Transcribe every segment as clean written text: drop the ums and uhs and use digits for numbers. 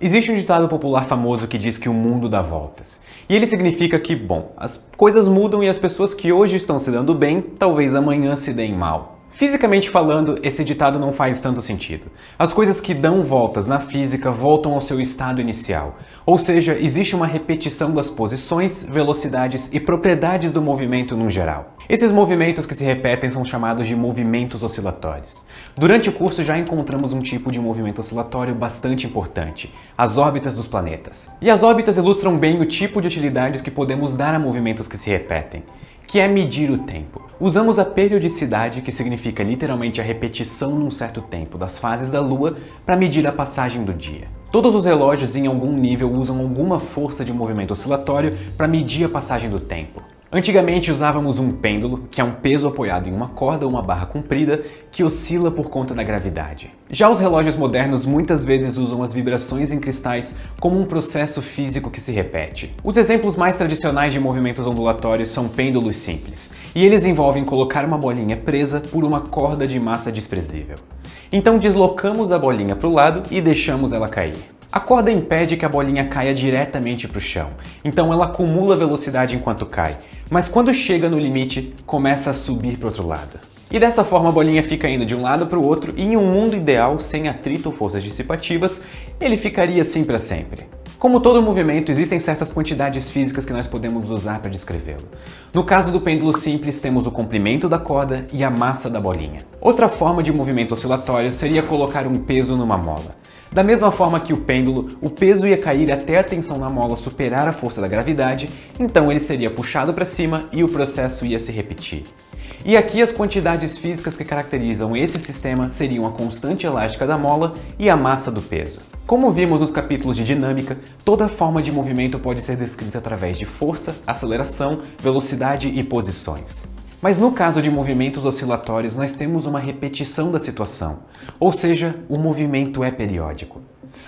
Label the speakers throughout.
Speaker 1: Existe um ditado popular famoso que diz que o mundo dá voltas. E ele significa que, bom, as coisas mudam e as pessoas que hoje estão se dando bem, talvez amanhã se deem mal. Fisicamente falando, esse ditado não faz tanto sentido. As coisas que dão voltas na física voltam ao seu estado inicial. Ou seja, existe uma repetição das posições, velocidades e propriedades do movimento no geral. Esses movimentos que se repetem são chamados de movimentos oscilatórios. Durante o curso já encontramos um tipo de movimento oscilatório bastante importante, as órbitas dos planetas. E as órbitas ilustram bem o tipo de utilidades que podemos dar a movimentos que se repetem, que é medir o tempo. Usamos a periodicidade, que significa literalmente a repetição num certo tempo das fases da Lua, para medir a passagem do dia. Todos os relógios em algum nível usam alguma força de movimento oscilatório para medir a passagem do tempo. Antigamente usávamos um pêndulo, que é um peso apoiado em uma corda ou uma barra comprida, que oscila por conta da gravidade. Já os relógios modernos muitas vezes usam as vibrações em cristais como um processo físico que se repete. Os exemplos mais tradicionais de movimentos ondulatórios são pêndulos simples, e eles envolvem colocar uma bolinha presa por uma corda de massa desprezível. Então deslocamos a bolinha para o lado e deixamos ela cair. A corda impede que a bolinha caia diretamente para o chão, então ela acumula velocidade enquanto cai, mas quando chega no limite, começa a subir para o outro lado. E dessa forma a bolinha fica indo de um lado para o outro, e em um mundo ideal, sem atrito ou forças dissipativas, ele ficaria assim para sempre. Como todo movimento, existem certas quantidades físicas que nós podemos usar para descrevê-lo. No caso do pêndulo simples, temos o comprimento da corda e a massa da bolinha. Outra forma de movimento oscilatório seria colocar um peso numa mola. Da mesma forma que o pêndulo, o peso ia cair até a tensão na mola superar a força da gravidade, então ele seria puxado para cima e o processo ia se repetir. E aqui as quantidades físicas que caracterizam esse sistema seriam a constante elástica da mola e a massa do peso. Como vimos nos capítulos de dinâmica, toda forma de movimento pode ser descrita através de força, aceleração, velocidade e posições. Mas no caso de movimentos oscilatórios, nós temos uma repetição da situação, ou seja, o movimento é periódico.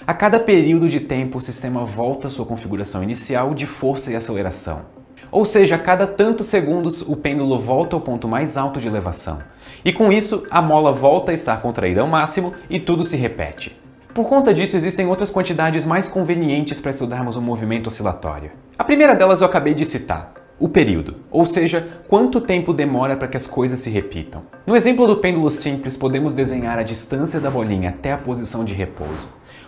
Speaker 1: A cada período de tempo, o sistema volta à sua configuração inicial de força e aceleração. Ou seja, a cada tantos segundos, o pêndulo volta ao ponto mais alto de elevação. E com isso, a mola volta a estar contraída ao máximo e tudo se repete. Por conta disso, existem outras quantidades mais convenientes para estudarmos o movimento oscilatório. A primeira delas eu acabei de citar. O período, ou seja, quanto tempo demora para que as coisas se repitam. No exemplo do pêndulo simples, podemos desenhar a distância da bolinha até a posição de repouso.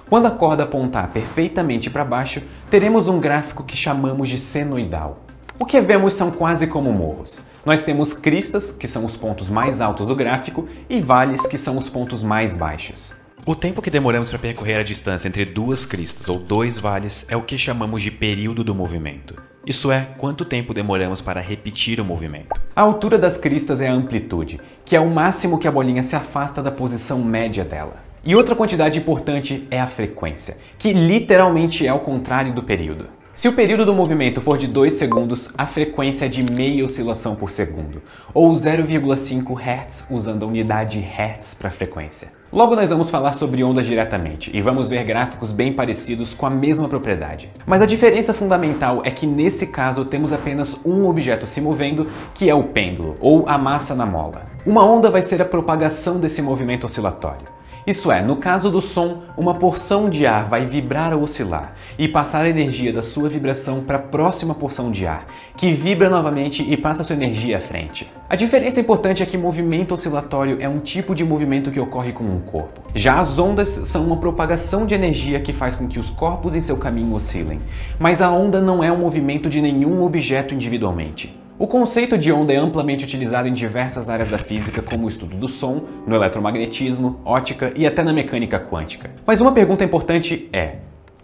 Speaker 1: Quando a corda apontar perfeitamente para baixo, teremos um gráfico que chamamos de senoidal. O que vemos são quase como morros. Nós temos cristas, que são os pontos mais altos do gráfico, e vales, que são os pontos mais baixos. O tempo que demoramos para percorrer a distância entre duas cristas ou dois vales é o que chamamos de período do movimento. Isso é, quanto tempo demoramos para repetir o movimento. A altura das cristas é a amplitude, que é o máximo que a bolinha se afasta da posição média dela. E outra quantidade importante é a frequência, que literalmente é o contrário do período. Se o período do movimento for de 2 segundos, a frequência é de meia oscilação por segundo, ou 0,5 Hz usando a unidade Hertz para frequência. Logo nós vamos falar sobre ondas diretamente e vamos ver gráficos bem parecidos com a mesma propriedade. Mas a diferença fundamental é que nesse caso temos apenas um objeto se movendo, que é o pêndulo, ou a massa na mola. Uma onda vai ser a propagação desse movimento oscilatório. Isso é, no caso do som, uma porção de ar vai vibrar ou oscilar e passar a energia da sua vibração para a próxima porção de ar, que vibra novamente e passa sua energia à frente. A diferença importante é que movimento oscilatório é um tipo de movimento que ocorre com um corpo. Já as ondas são uma propagação de energia que faz com que os corpos em seu caminho oscilem, mas a onda não é um movimento de nenhum objeto individualmente. O conceito de onda é amplamente utilizado em diversas áreas da física, como o estudo do som, no eletromagnetismo, ótica e até na mecânica quântica. Mas uma pergunta importante é: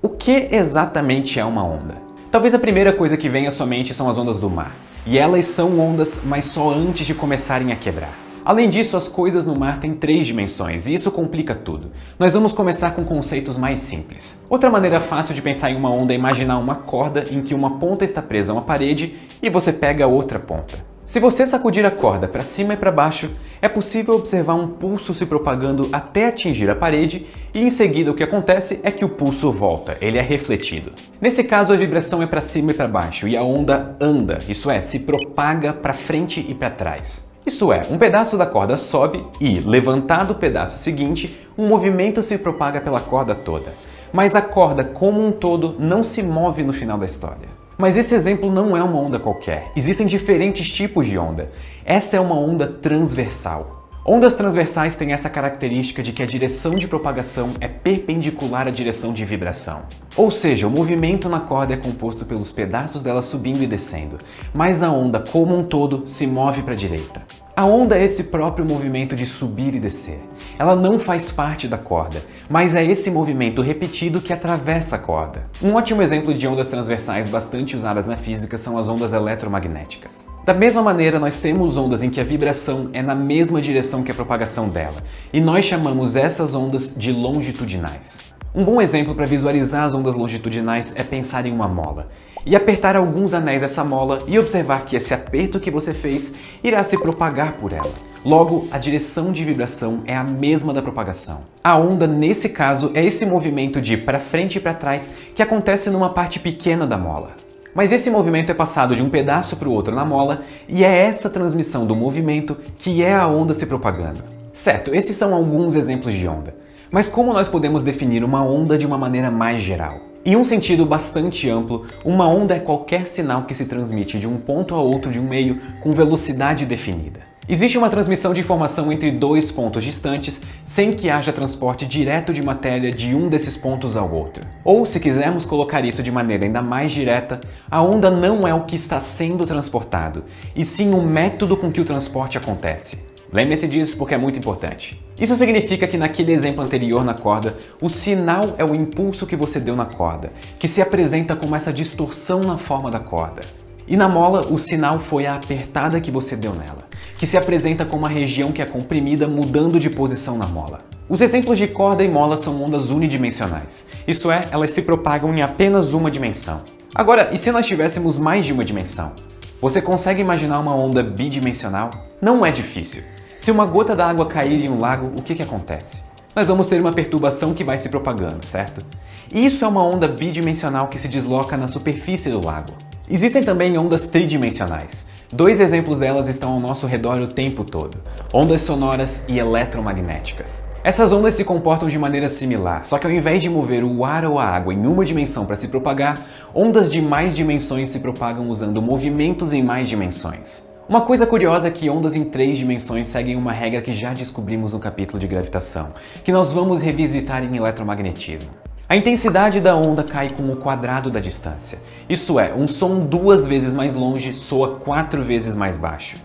Speaker 1: o que exatamente é uma onda? Talvez a primeira coisa que venha à sua mente são as ondas do mar. E elas são ondas, mas só antes de começarem a quebrar. Além disso, as coisas no mar têm 3 dimensões, e isso complica tudo. Nós vamos começar com conceitos mais simples. Outra maneira fácil de pensar em uma onda é imaginar uma corda em que uma ponta está presa a uma parede e você pega a outra ponta. Se você sacudir a corda para cima e para baixo, é possível observar um pulso se propagando até atingir a parede e em seguida o que acontece é que o pulso volta, ele é refletido. Nesse caso a vibração é para cima e para baixo e a onda anda, isso é, se propaga para frente e para trás. Isso é, um pedaço da corda sobe e, levantado o pedaço seguinte, um movimento se propaga pela corda toda. mas a corda como um todo não se move no final da história. Mas esse exemplo não é uma onda qualquer. Existem diferentes tipos de onda. Essa é uma onda transversal. Ondas transversais têm essa característica de que a direção de propagação é perpendicular à direção de vibração. Ou seja, o movimento na corda é composto pelos pedaços dela subindo e descendo, mas a onda como um todo se move para a direita. A onda é esse próprio movimento de subir e descer. Ela não faz parte da corda, mas é esse movimento repetido que atravessa a corda. Um ótimo exemplo de ondas transversais bastante usadas na física são as ondas eletromagnéticas. Da mesma maneira, nós temos ondas em que a vibração é na mesma direção que a propagação dela, e nós chamamos essas ondas de longitudinais. Um bom exemplo para visualizar as ondas longitudinais é pensar em uma mola e apertar alguns anéis dessa mola e observar que esse aperto que você fez irá se propagar por ela. Logo, a direção de vibração é a mesma da propagação. A onda, nesse caso, é esse movimento de para frente e para trás que acontece numa parte pequena da mola. Mas esse movimento é passado de um pedaço para o outro na mola e é essa transmissão do movimento que é a onda se propagando. Certo, esses são alguns exemplos de onda. Mas como nós podemos definir uma onda de uma maneira mais geral? Em um sentido bastante amplo, uma onda é qualquer sinal que se transmite de um ponto a outro de um meio com velocidade definida. Existe uma transmissão de informação entre dois pontos distantes sem que haja transporte direto de matéria de um desses pontos ao outro. Ou, se quisermos colocar isso de maneira ainda mais direta, a onda não é o que está sendo transportado, e sim o método com que o transporte acontece. Lembre-se disso porque é muito importante. Isso significa que naquele exemplo anterior na corda, o sinal é o impulso que você deu na corda, que se apresenta como essa distorção na forma da corda. E na mola, o sinal foi a apertada que você deu nela, que se apresenta como uma região que é comprimida mudando de posição na mola. Os exemplos de corda e mola são ondas unidimensionais, isso é, elas se propagam em apenas uma dimensão. Agora, e se nós tivéssemos mais de uma dimensão? Você consegue imaginar uma onda bidimensional? Não é difícil. Se uma gota d'água cair em um lago, o que acontece? Nós vamos ter uma perturbação que vai se propagando, certo? Isso é uma onda bidimensional que se desloca na superfície do lago. Existem também ondas tridimensionais. Dois exemplos delas estão ao nosso redor o tempo todo: ondas sonoras e eletromagnéticas. Essas ondas se comportam de maneira similar, só que ao invés de mover o ar ou a água em uma dimensão para se propagar, ondas de mais dimensões se propagam usando movimentos em mais dimensões. Uma coisa curiosa é que ondas em 3 dimensões seguem uma regra que já descobrimos no capítulo de gravitação, que nós vamos revisitar em eletromagnetismo. A intensidade da onda cai com o quadrado da distância. Isso é, um som 2 vezes mais longe soa 4 vezes mais baixo.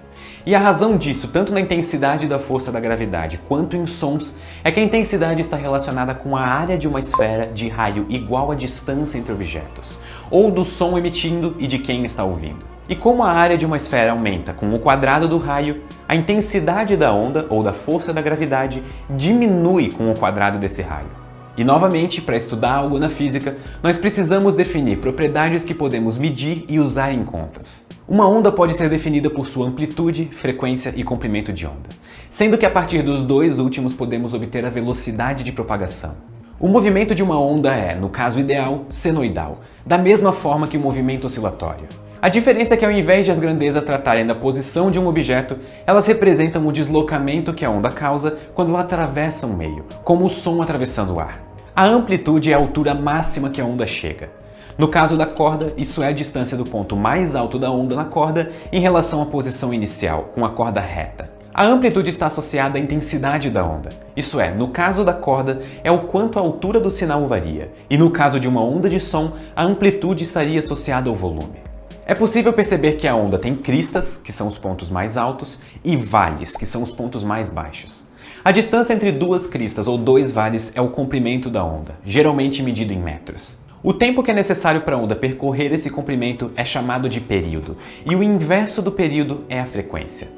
Speaker 1: E a razão disso, tanto na intensidade da força da gravidade quanto em sons, é que a intensidade está relacionada com a área de uma esfera de raio igual à distância entre objetos, ou do som emitindo e de quem está ouvindo. E como a área de uma esfera aumenta com o quadrado do raio, a intensidade da onda, ou da força da gravidade, diminui com o quadrado desse raio. E novamente, para estudar algo na física, nós precisamos definir propriedades que podemos medir e usar em contas. Uma onda pode ser definida por sua amplitude, frequência e comprimento de onda, sendo que a partir dos dois últimos podemos obter a velocidade de propagação. O movimento de uma onda é, no caso ideal, senoidal, da mesma forma que o movimento oscilatório. A diferença é que ao invés de as grandezas tratarem da posição de um objeto, elas representam o deslocamento que a onda causa quando ela atravessa um meio, como o som atravessando o ar. A amplitude é a altura máxima que a onda chega. No caso da corda, isso é a distância do ponto mais alto da onda na corda em relação à posição inicial, com a corda reta. A amplitude está associada à intensidade da onda. Isso é, no caso da corda, é o quanto a altura do sinal varia, e no caso de uma onda de som, a amplitude estaria associada ao volume. É possível perceber que a onda tem cristas, que são os pontos mais altos, e vales, que são os pontos mais baixos. A distância entre duas cristas ou dois vales é o comprimento da onda, geralmente medido em metros. O tempo que é necessário para a onda percorrer esse comprimento é chamado de período, e o inverso do período é a frequência.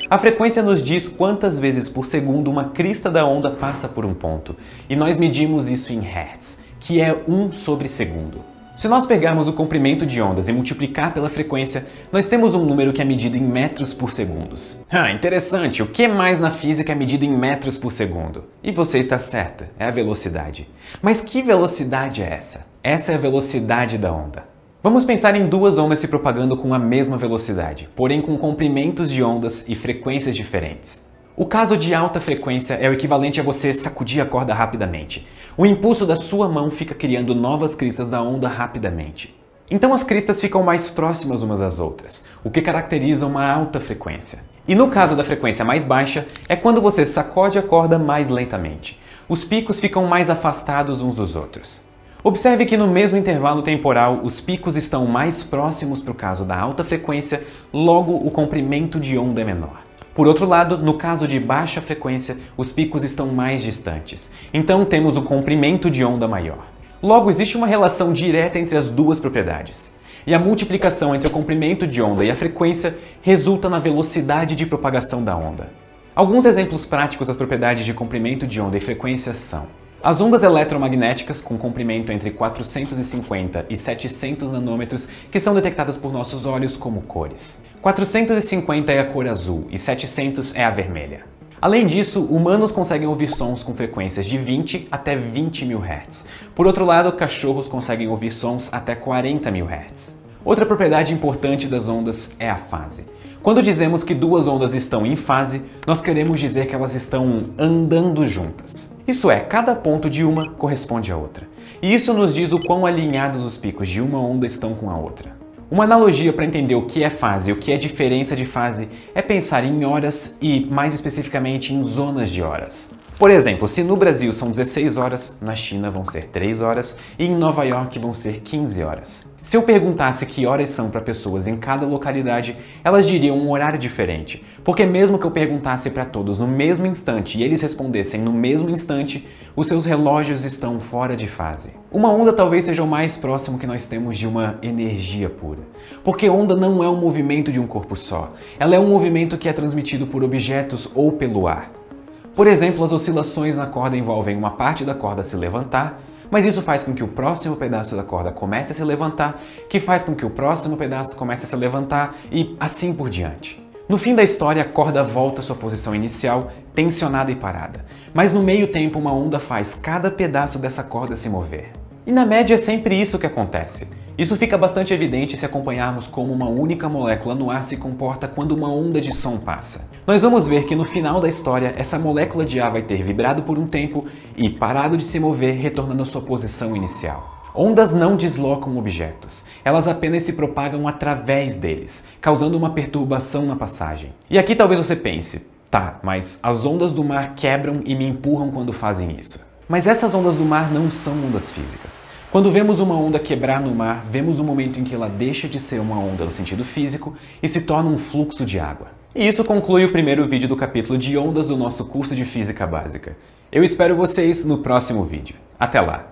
Speaker 1: A frequência nos diz quantas vezes por segundo uma crista da onda passa por um ponto, e nós medimos isso em Hertz, que é 1 sobre segundo. Se nós pegarmos o comprimento de ondas e multiplicar pela frequência, nós temos um número que é medido em metros por segundos. Interessante! O que mais na física é medido em metros por segundo? E você está certo, é a velocidade. Mas que velocidade é essa? Essa é a velocidade da onda. Vamos pensar em duas ondas se propagando com a mesma velocidade, porém com comprimentos de ondas e frequências diferentes. O caso de alta frequência é o equivalente a você sacudir a corda rapidamente. O impulso da sua mão fica criando novas cristas da onda rapidamente. Então as cristas ficam mais próximas umas das outras, o que caracteriza uma alta frequência. E no caso da frequência mais baixa, é quando você sacode a corda mais lentamente. Os picos ficam mais afastados uns dos outros. Observe que no mesmo intervalo temporal, os picos estão mais próximos para o caso da alta frequência, logo o comprimento de onda é menor. Por outro lado, no caso de baixa frequência, os picos estão mais distantes, então temos o comprimento de onda maior. Logo, existe uma relação direta entre as duas propriedades. E a multiplicação entre o comprimento de onda e a frequência resulta na velocidade de propagação da onda. Alguns exemplos práticos das propriedades de comprimento de onda e frequência são: as ondas eletromagnéticas com comprimento entre 450 e 700 nanômetros que são detectadas por nossos olhos como cores. 450 é a cor azul e 700 é a vermelha. Além disso, humanos conseguem ouvir sons com frequências de 20 até 20 mil Hz. Por outro lado, cachorros conseguem ouvir sons até 40 mil Hz. Outra propriedade importante das ondas é a fase. Quando dizemos que duas ondas estão em fase, nós queremos dizer que elas estão andando juntas. Isso é, cada ponto de uma corresponde à outra. E isso nos diz o quão alinhados os picos de uma onda estão com a outra. Uma analogia para entender o que é fase e o que é diferença de fase é pensar em horas e, mais especificamente, em zonas de horas. Por exemplo, se no Brasil são 16 horas, na China vão ser 3 horas e em Nova York vão ser 15 horas. Se eu perguntasse que horas são para pessoas em cada localidade, elas diriam um horário diferente, porque mesmo que eu perguntasse para todos no mesmo instante e eles respondessem no mesmo instante, os seus relógios estão fora de fase. Uma onda talvez seja o mais próximo que nós temos de uma energia pura, porque onda não é um movimento de um corpo só, ela é um movimento que é transmitido por objetos ou pelo ar. Por exemplo, as oscilações na corda envolvem uma parte da corda se levantar, mas isso faz com que o próximo pedaço da corda comece a se levantar, que faz com que o próximo pedaço comece a se levantar e assim por diante. No fim da história, a corda volta à sua posição inicial, tensionada e parada. Mas no meio tempo, uma onda faz cada pedaço dessa corda se mover. E na média é sempre isso que acontece. Isso fica bastante evidente se acompanharmos como uma única molécula no ar se comporta quando uma onda de som passa. Nós vamos ver que no final da história, essa molécula de ar vai ter vibrado por um tempo e parado de se mover, retornando à sua posição inicial. Ondas não deslocam objetos, elas apenas se propagam através deles, causando uma perturbação na passagem. E aqui talvez você pense, tá, mas as ondas do mar quebram e me empurram quando fazem isso. Mas essas ondas do mar não são ondas físicas. Quando vemos uma onda quebrar no mar, vemos o momento em que ela deixa de ser uma onda no sentido físico e se torna um fluxo de água. E isso conclui o primeiro vídeo do capítulo de ondas do nosso curso de Física Básica. Eu espero vocês no próximo vídeo. Até lá!